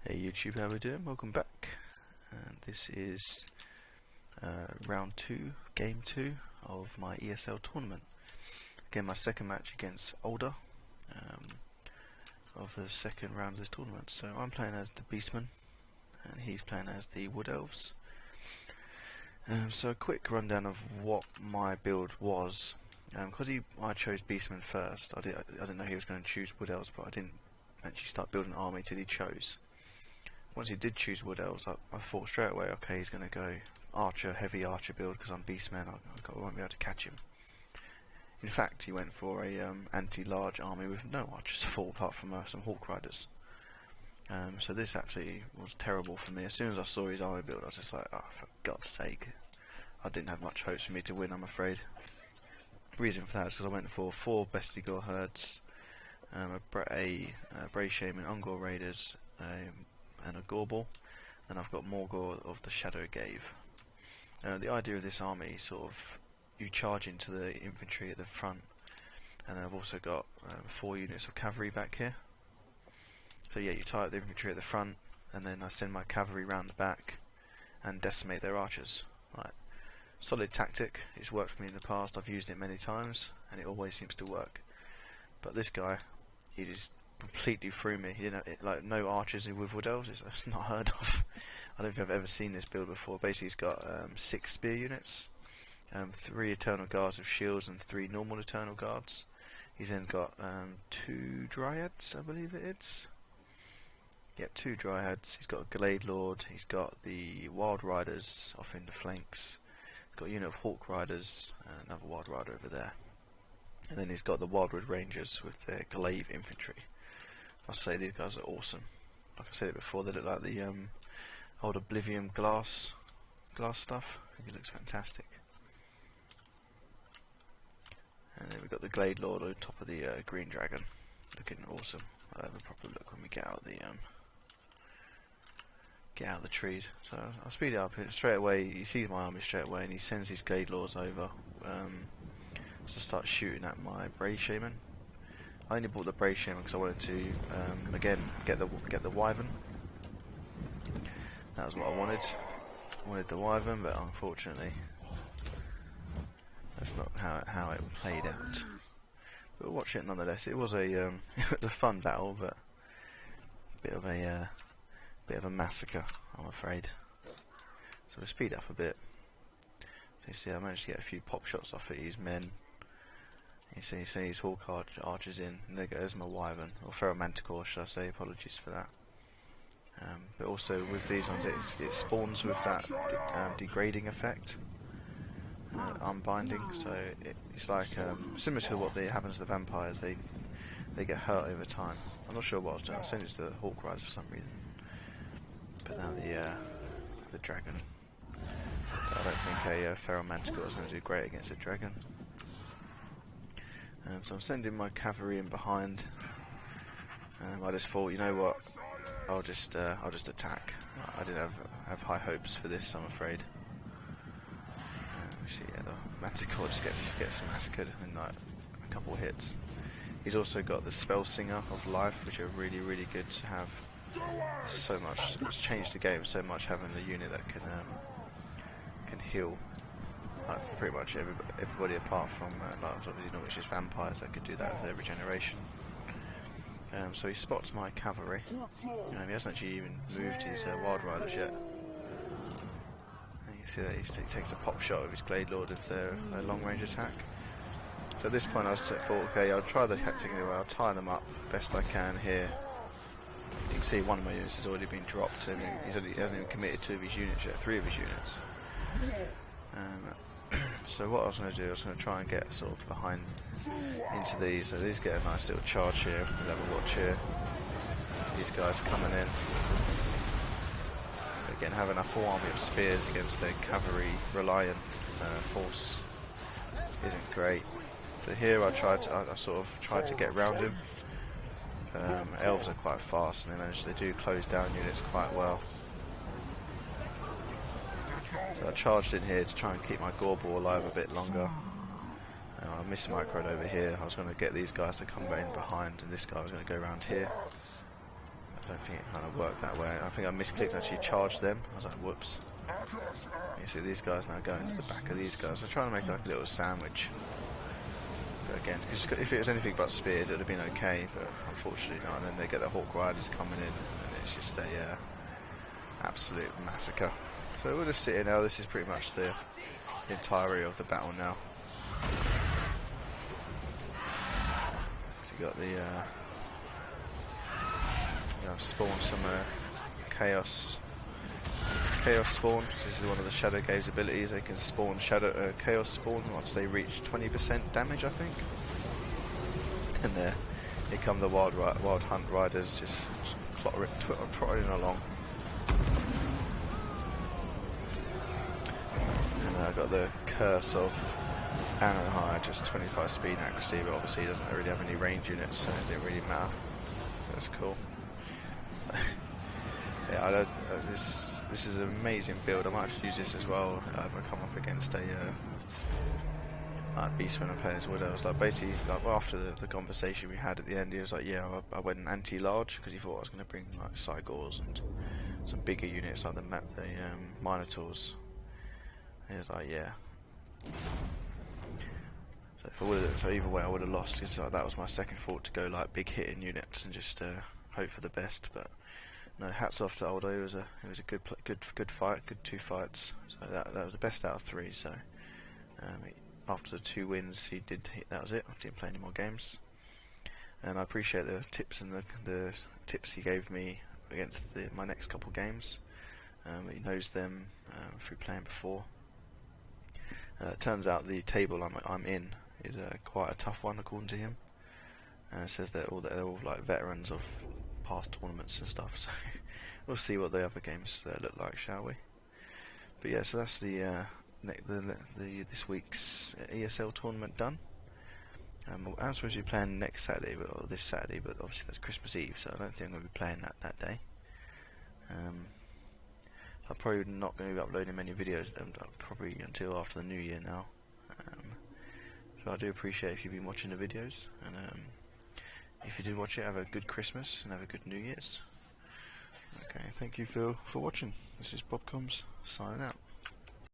Hey YouTube, how we doing? Welcome back. This is round 2, game 2 of my ESL tournament. Again, my second match against Older of the second round of this tournament. So I'm playing as the Beastmen and he's playing as the Wood Elves. So a quick rundown of what my build was. Because I chose Beastmen first, I didn't know he was going to choose Wood Elves, but I didn't actually start building an army till he chose. Once he did choose Wood Elves, I thought straight away, okay, he's going to go Archer, heavy Archer build because I'm Beastman, I won't be able to catch him. In fact, he went for a anti-large army with no Archers at all, apart from some Hawk Riders. So this actually was terrible for me. As soon as I saw his army build, I was just like, oh, for God's sake. I didn't have much hopes for me to win, I'm afraid. The reason for that is because I went for 4 Bestigor herds, a Bray Shaman, Ungor Raiders, and a Gorbel, and I've got Morgor of the Shadow Gave. The idea of this army, sort of, you charge into the infantry at the front, and then I've also got 4 units of cavalry back here. So yeah, you tie up the infantry at the front, and then I send my cavalry round the back and decimate their archers. Right. Solid tactic. It's worked for me in the past. I've used it many times, and it always seems to work. But this guy, he just completely threw me. You know, like no archers with Wood Elves. It's not heard of. I don't think I've ever seen this build before. Basically, he's got 6 spear units, 3 Eternal Guards with shields, and 3 normal Eternal Guards. He's then got 2 Dryads, I believe it is. Yep, 2 Dryads. He's got a Glade Lord. He's got the Wild Riders off in the flanks. He's got a unit of Hawk Riders, and another Wild Rider over there. And then he's got the Wildwood Rangers with their glaive infantry. I must say these guys are awesome. Like I said it before, they look like the old Oblivion glass stuff. I think it looks fantastic. And then we've got the Glade Lord on top of the Green Dragon, looking awesome. I'll have a proper look when we get out of the trees. So I'll speed it up straight away. He sees my army straight away, and he sends his Glade Lords over to start shooting at my Bray Shaman. I only bought the Bray Shaman because I wanted to again get the Wyvern. That was what I wanted. I wanted the Wyvern, but unfortunately that's not how it played out. But we'll watch it nonetheless. It was a fun battle, but bit of a massacre, I'm afraid. So we'll speed up a bit. So you see, I managed to get a few pop shots off at his men. You see his Hawk Archers in, and there's my Wyvern, or Feral Manticore should I say, apologies for that. But also with these ones it spawns with that degrading effect, unbinding, so it's like similar to what happens to the vampires, they get hurt over time. I'm not sure what I was doing, I sent it to the Hawk Riders for some reason. But now the dragon. But I don't think a Feral Manticore is going to do great against a dragon. So I'm sending my cavalry in behind. I just thought, you know what, I'll just attack. I didn't have high hopes for this, I'm afraid. We see, yeah, the Manticore just gets massacred in like a couple of hits. He's also got the Spell Singer of Life, which are really, really good to have. So much, it's changed the game so much having a unit that can heal. Like pretty much everybody apart from which is vampires that could do that with their regeneration. So he spots my cavalry. He hasn't actually even moved his Wild Riders yet. And you see that he takes a pop shot of his Glade Lord with their long range attack. So at this point I thought, okay, I'll try the tactic anyway. I'll tie them up best I can here. You can see one of my units has already been dropped, and he hasn't even committed 2 of his units yet, 3 of his units. So what I was going to do, I was going to try and get sort of behind into these. So these get a nice little charge here. We'll have a watch here. These guys coming in. Again, having a full army of spears against a cavalry reliant force isn't great. So here I sort of tried to get round him. Elves are quite fast, and they do close down units quite well. So I charged in here to try and keep my Gorbel alive a bit longer. I missed microed over here. I was going to get these guys to come in behind, and this guy was going to go around here. I don't think it kind of worked that way. I think I misclicked and actually charged them. I was like, whoops. You see these guys now going to the back of these guys. I'm trying to make like a little sandwich. But again, cause if it was anything but spears, it would have been okay, but unfortunately not. And then they get the Hawk Riders coming in, and it's just a absolute massacre. So we'll just sit here now. This is pretty much the entirety of the battle now. So you got the spawn some chaos spawn. This is one of the Shadow Gave's abilities. They can spawn chaos spawn once they reach 20% damage, I think. And there, here come the wild hunt riders, just trotting along. And I got the curse of Anaheim, just 25 speed and accuracy, but obviously he doesn't really have any range units, so it didn't really matter. That's cool. So, yeah, I don't. This is an amazing build. I might have to use this as well if I come up against a Beastmen and players. Wood Elves. Like basically, like after the conversation we had at the end, he was like, "Yeah, I went anti-large because he thought I was going to bring like Cygors and some bigger units like the Minotaurs." He was like, "Yeah." So either way, I would have lost. Cause like, that was my second thought, to go like big hitting units and just hope for the best, but. No, hats off to Aldo. It was a good fight, good 2 fights. So that was the best out of 3. So after the 2 wins, that was it. I didn't play any more games, and I appreciate the tips and the tips he gave me against my next couple games. He knows them through playing before. It turns out the table I'm in is quite a tough one according to him. It says they're all like veterans of past tournaments and stuff, so we'll see what the other games look like, shall we? But yeah, so that's this week's ESL tournament done. I'm supposed to be playing next Saturday, or this Saturday, but obviously that's Christmas Eve, so I don't think I'm going to be playing that day. I'm probably not going to be uploading many videos probably until after the New Year now. So I do appreciate if you've been watching the videos, and if you did watch it, have a good Christmas and have a good New Year's. Okay, thank you for watching. This is Bobcoms signing out.